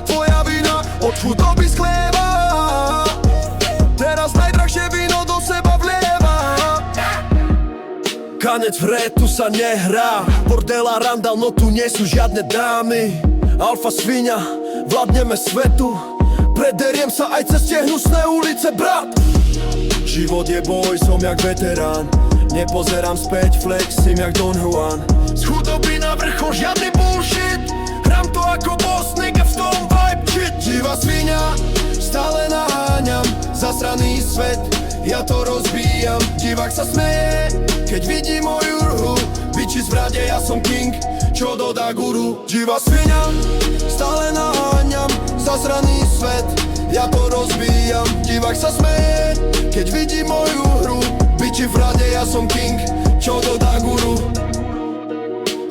tvoja vina, od chudoby sklieva. Teraz najdrahšie víno do seba vlieva. Kanec v hre, tu sa nehrá. Bordel a randál, no tu nie sú žiadne dámy. Alfa svinia, vládneme svetu. Prederiem sa aj cez tie hnusné ulice, brat. Život je boj, som jak veterán. Nepozerám späť, flexím jak Don Juan. Z chudoby na vrchol, žiadny bullshit. Hrám to ako boss, nigga, v tom vibe shit. Živá svinia, stále naháňam. Zasraný svet, ja to rozbíjam. Divák sa smeje, keď vidí moju ruhu. Biči z vrade, ja som king, čo dodá guru. Živá svinia, stále naháňam. Zasraný svet, ja to rozbíjam. Divák sa smeje, keď vidí moju hru. Biči v rade, ja som king, čo dodá guru.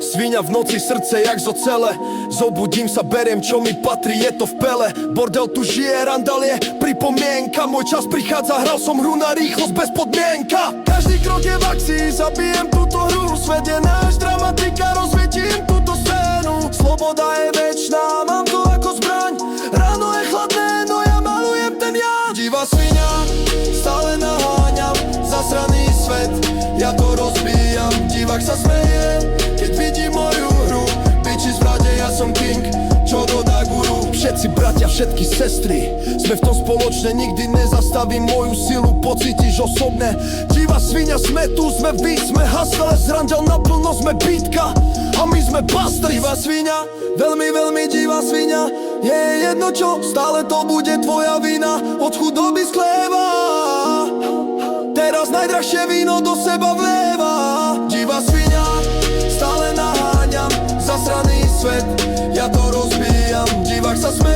Svinia v noci, srdce jak zo cele. Zobudím sa, beriem čo mi patrí, je to v pele. Bordel tu žije, randál je pripomienka. Môj čas prichádza, hral som hru na rýchlosť bez podmienka. Každý krok je v akcii, zabijem túto hru. Svet je náš, dramatika, rozsvietím túto scénu. Sloboda je večná, mám to ako zbraň. Ráno je chladné, no ja malujem ten ja. Divá svinia, stále naháňam. Zasraný svet, ja to rozbíjam. Divák sa smeje, keď vidí moju hru. Biči z vrade, ja som king, čo dodá guru. Všetci bratia, všetky sestry, sme v tom spoločne. Nikdy nezastavím moju silu, pocítiš osobne. Divá svinia, sme tu, sme vy, sme hustle. Zrandel naplno, sme bitka a my sme bastri. Divá svinia, veľmi, veľmi divá svinia. Je jedno čo, stále to bude tvoja vina. Od chudoby sklieva. Teraz najdrahšie víno do seba vlieva. Divá svinia, stále naháňam. Zasraný svet, ja to rozbíjam. Divák sa smeje,